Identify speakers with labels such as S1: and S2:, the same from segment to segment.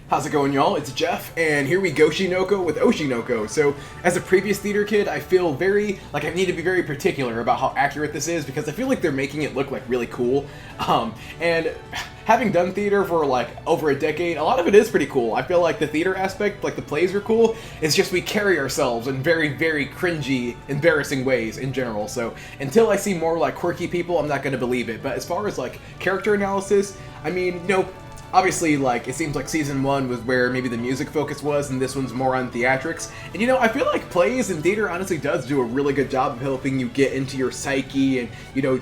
S1: How's it going, y'all? It's Jeff, and here we go Shinoko with Oshinoko. So, as a previous theater kid, I feel like I need to be very particular about how accurate this is, because I feel like they're making it look like really cool. And having done theater for like over a decade, a lot of it is pretty cool. I feel like the theater aspect, like the plays are cool, it's just we carry ourselves in very, very cringy, embarrassing ways in general. So, until I see more like quirky people, I'm not going to believe it. But as far as like character analysis, I mean, obviously, like, it seems like Season 1 was where maybe the music focus was, and this one's more on theatrics. And, I feel like plays and theater honestly does do a really good job of helping you get into your psyche, and,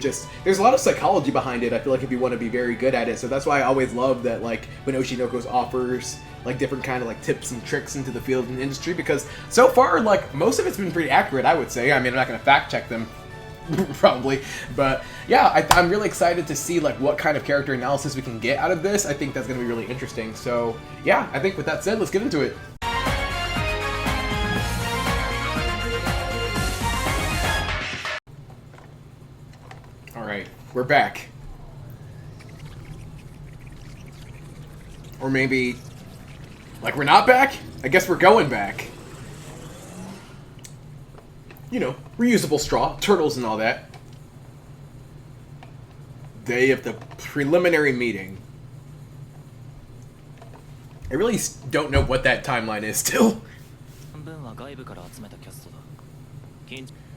S1: just, there's a lot of psychology behind it, I feel like, if you want to be very good at it. So that's why I always love that, like, when Oshinoko's offers, like, different kind of, like, tips and tricks into the field and industry, because so far, like, most of it's been pretty accurate, I would say. I mean, I'm not going to fact-check them, probably, but yeah, I'm really excited to see like what kind of character analysis we can get out of this. I think that's going to be really interesting. So yeah, I think with that said, let's get into it. Alright, we're back. Or maybe, like, we're not back? I guess we're going back. Reusable straw, turtles and all that. Day of the preliminary meeting. I really don't know what that timeline is still.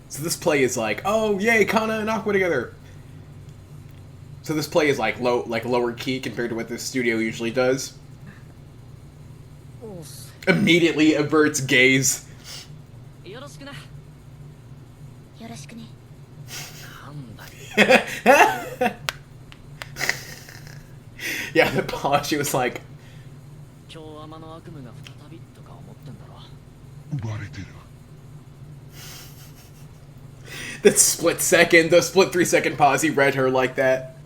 S1: So this play is like, oh yay, Kana and Aqua together. So this play is like lower key compared to what this studio usually does. Immediately averts gaze. Yeah, the pause, she was like, the split 3-second pause, he read her like that.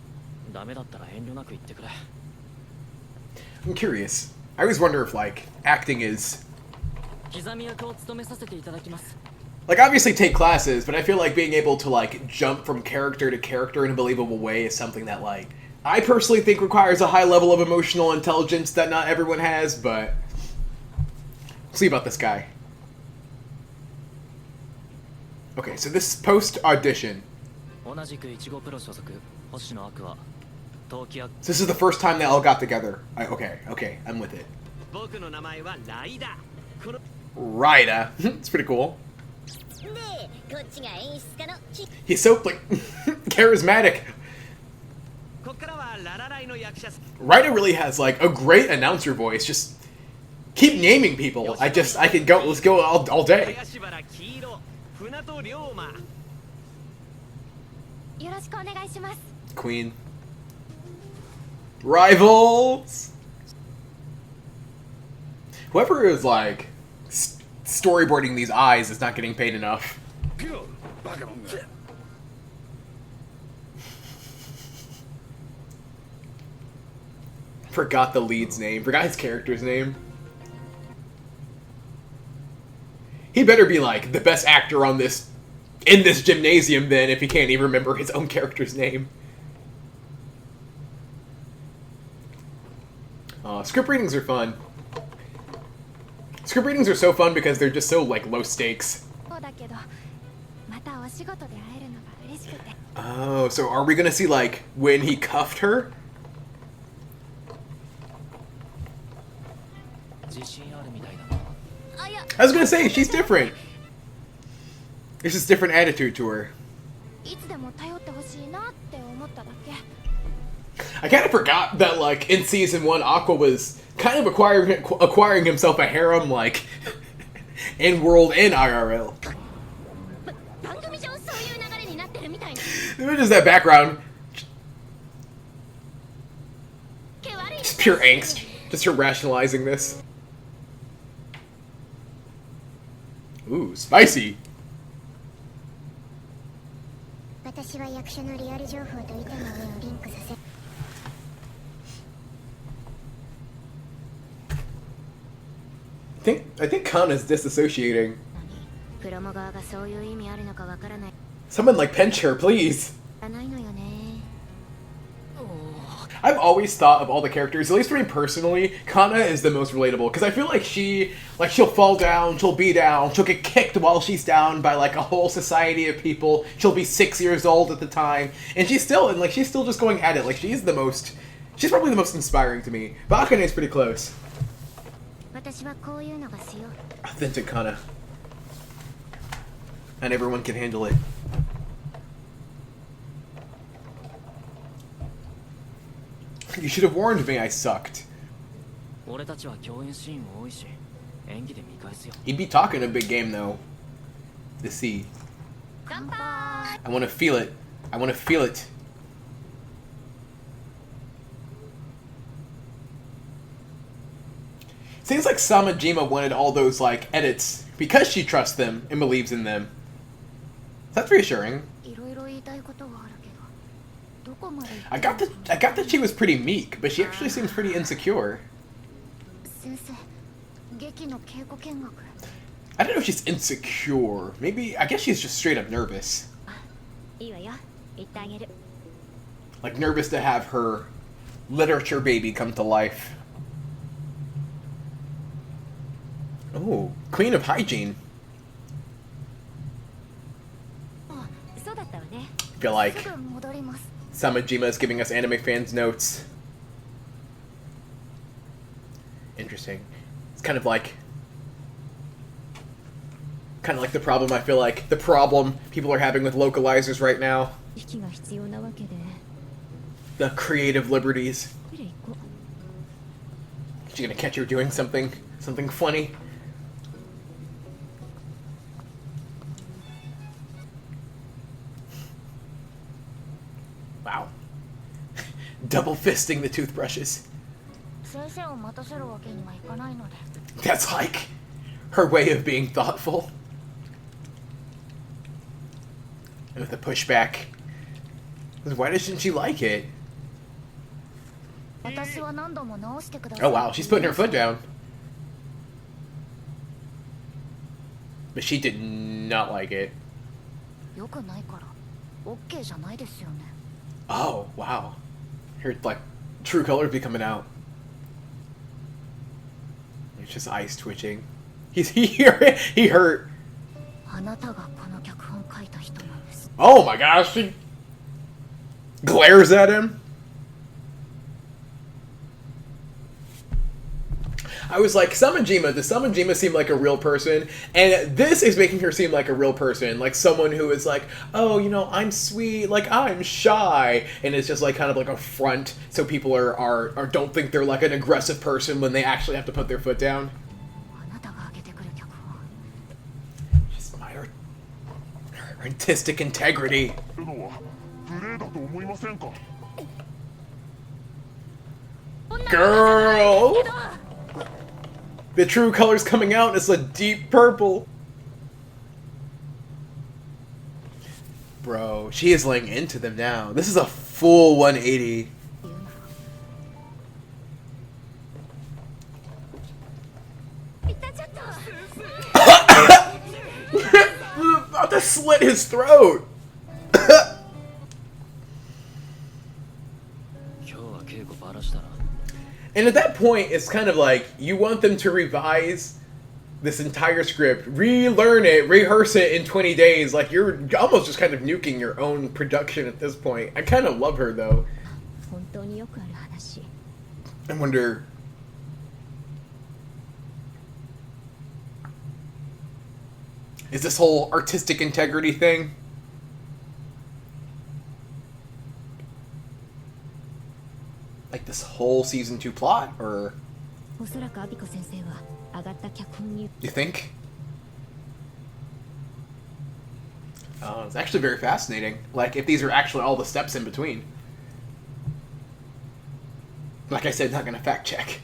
S1: I'm curious. I always wonder if, like, acting is... Like, obviously take classes, but I feel like being able to, like, jump from character to character in a believable way is something that, like, I personally think requires a high level of emotional intelligence that not everyone has, but... We'll see about this guy. Okay, so this post-audition. So this is the first time they all got together. Okay, I'm with it. Raida. It's pretty cool. He's so, like, charismatic. Raida really has, like, a great announcer voice. Just keep naming people. I could go, let's go all day. Queen. Rivals! Whoever is, like, storyboarding these eyes is not getting paid enough. Forgot the lead's name. Forgot his character's name. He better be, like, the best actor in this gymnasium then, if he can't even remember his own character's name. Script readings are fun. Script readings are so fun because they're just so, like, low stakes. Oh, so are we gonna see, like, when he cuffed her? I was gonna say, she's different. There's just different attitude to her. I kind of forgot that, like, in Season 1, Aqua was kind of acquiring himself a harem, like, in world and IRL. What is that background? Just pure angst. Just her rationalizing this. Ooh, spicy. I think Kana's disassociating. Someone, like, pinch her, please. I've always thought of all the characters, at least for me personally, Kana is the most relatable because I feel like she'll fall down, she'll be down, she'll get kicked while she's down by like a whole society of people. She'll be 6 years old at the time, and she's still just going at it. Like she's probably the most inspiring to me. But Akane's pretty close. Authentic Kana, and everyone can handle it. You should have warned me I sucked. He'd be talking a big game, though. To see. I want to feel it. I want to feel it. Seems like Samajima wanted all those, like, edits because she trusts them and believes in them. That's reassuring. I got that she was pretty meek, but she actually seems pretty insecure. I don't know if she's insecure. Maybe, I guess she's just straight up nervous. Like nervous to have her literature baby come to life. Oh, Queen of Hygiene. I feel like Samajima is giving us anime fans notes. Interesting. It's kind of like the problem, I feel like, the problem people are having with localizers right now. The creative liberties. She's gonna catch her doing something funny. Wow. Double fisting the toothbrushes. That's like her way of being thoughtful. And with a pushback. Why doesn't she like it? Oh wow, she's putting her foot down. But she did not like it. Oh, wow. Her, like, true colors be coming out. It's just eyes twitching. He hurt. Oh my gosh, she glares at him. I was like, does Samajima seem like a real person? And this is making her seem like a real person. Like someone who is like, oh, you know, I'm sweet, like I'm shy. And it's just like kind of like a front so people are don't think they're like an aggressive person when they actually have to put their foot down. Just admire her artistic integrity. Girl! The true color's coming out, it's a deep purple. Bro, she is laying into them now. This is a full 180. About to slit his throat. And at that point, it's kind of like, you want them to revise this entire script, relearn it, rehearse it in 20 days. Like, you're almost just kind of nuking your own production at this point. I kind of love her, though. I wonder... is this whole artistic integrity thing? Like this whole season 2 plot, or you think? It's actually very fascinating. Like if these are actually all the steps in between. Like I said, not gonna fact check.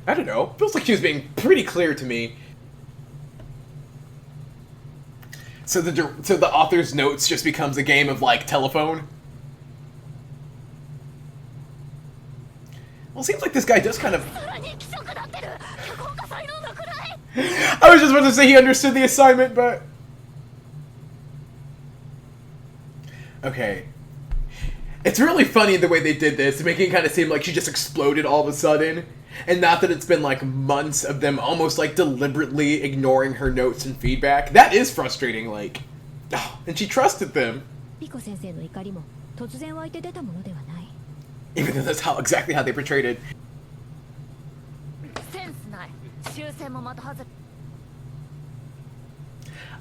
S1: I don't know. Feels like she was being pretty clear to me. So the author's notes just becomes a game of like telephone. Well, it seems like this guy does kind of. I was just about to say he understood the assignment, but... Okay. It's really funny the way they did this, making it kind of seem like she just exploded all of a sudden. And not that it's been like months of them almost like deliberately ignoring her notes and feedback. That is frustrating, like... Oh, and she trusted them. Even though that's exactly how they portrayed it.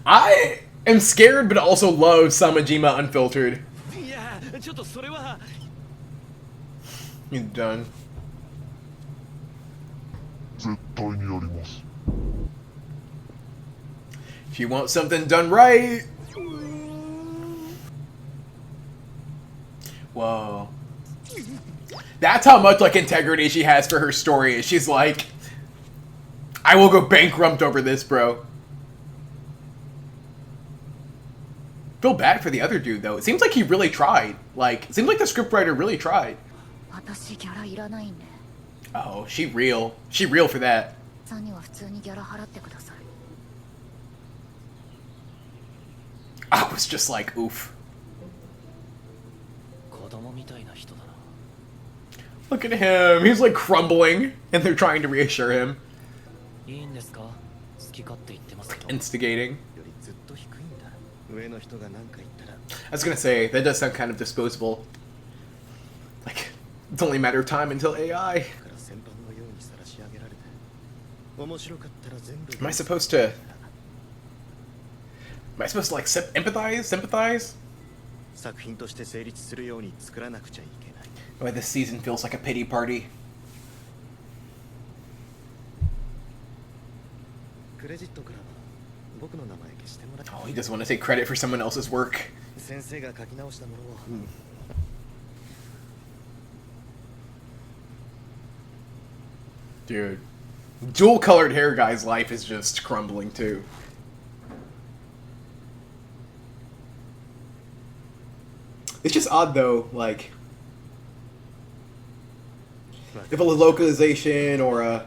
S1: I am scared, but also love Samajima Unfiltered. He's done. If you want something done right... Whoa. That's how much, like, integrity she has for her story. She's like, I will go bankrupt over this, bro. Feel bad for the other dude, though. It seems like he really tried. Like, it seems like the scriptwriter really tried. Oh, she real. She real for that. I was just like, oof. Look at him. He's like crumbling, and they're trying to reassure him. Instigating. I was gonna say, that does sound kind of disposable. Like, it's only a matter of time until AI. Am I supposed to like sympathize? Why this season feels like a pity party. Oh, he doesn't want to take credit for someone else's work. Dude. Dual-colored hair guy's life is just crumbling, too. It's just odd, though, like... if a localization or a...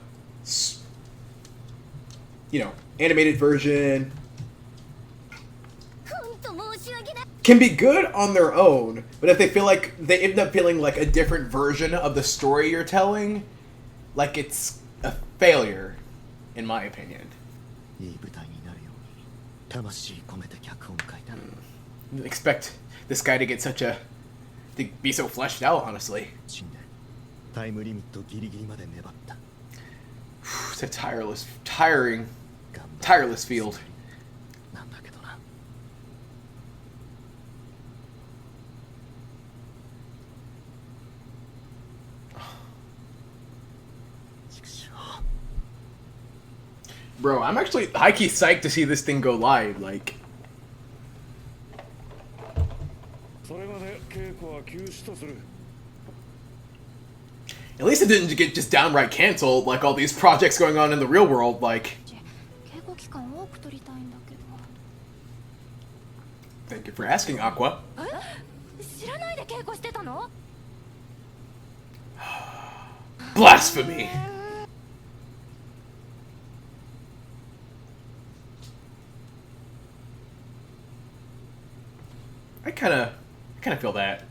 S1: you know, animated version... can be good on their own, but if they feel like... they end up feeling like a different version of the story you're telling... like it's a failure, in my opinion. Expect this guy to get such a... to be so fleshed out, honestly. It's a tireless field. Bro, I'm actually high-key psyched to see this thing go live, like... At least it didn't get just downright cancelled, like all these projects going on in the real world, like... Thank you for asking, Aqua. Blasphemy! I kind of feel that.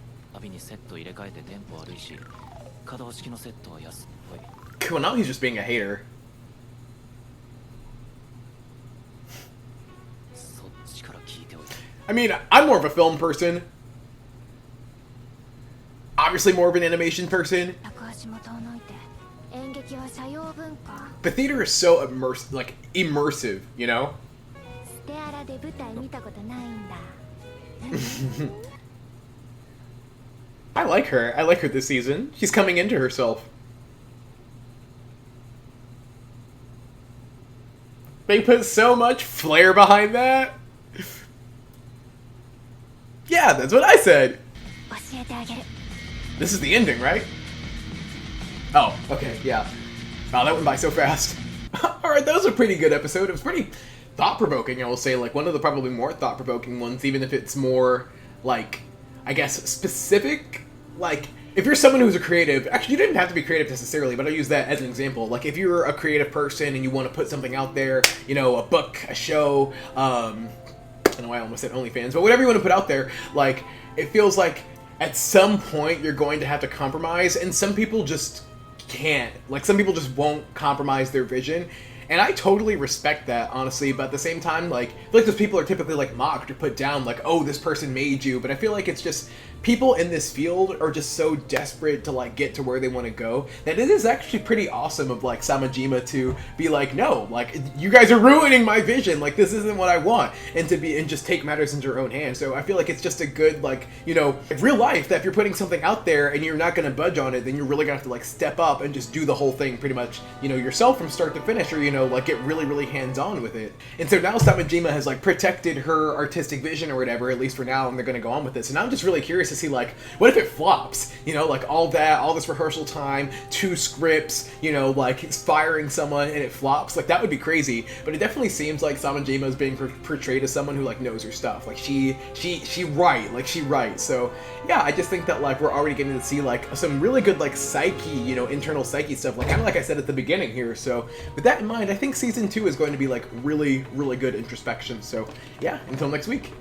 S1: Cool, now he's just being a hater. I mean, I'm more of a film person. Obviously more of an animation person. But theater is so immersive, you know? I like her. I like her this season. She's coming into herself. They put so much flair behind that. Yeah, that's what I said. This is the ending, right? Oh, okay, yeah. Wow, that went by so fast. Alright, that was a pretty good episode. It was pretty thought-provoking, I will say. Like, one of the probably more thought-provoking ones, even if it's more, like, I guess, specific. Like, if you're someone who's a creative, actually you didn't have to be creative necessarily, but I'll use that as an example. Like if you're a creative person and you want to put something out there, you know, a book, a show, I don't know why I almost said OnlyFans, but whatever you want to put out there, like it feels like at some point you're going to have to compromise, and some people just can't. Like some people just won't compromise their vision. And I totally respect that, honestly, but at the same time, like, I feel like those people are typically, like, mocked or put down, like, oh, this person made you, but I feel like it's just, people in this field are just so desperate to, like, get to where they want to go, that it is actually pretty awesome of, like, Samajima to be like, no, like, you guys are ruining my vision, like, this isn't what I want, and just take matters into your own hands. So I feel like it's just a good, like, you know, real life, that if you're putting something out there and you're not going to budge on it, then you're really going to have to, like, step up and just do the whole thing pretty much, you know, yourself from start to finish, or, you know, like, get really, really hands-on with it. And so now Samajima has, like, protected her artistic vision or whatever, at least for now, and they're going to go on with this. And I'm just really curious to see, like, what if it flops? You know, like, all this rehearsal time, 2 scripts, you know, like, firing someone, and it flops. Like, that would be crazy. But it definitely seems like Samajima is being portrayed as someone who, like, knows her stuff. Like, she writes. So, yeah, I just think that, like, we're already getting to see, like, some really good, like, psyche, you know, internal psyche stuff, like, kind of like I said at the beginning here. So, with that in mind, I think Season 2 is going to be, like, really, really good introspection. So, yeah, until next week.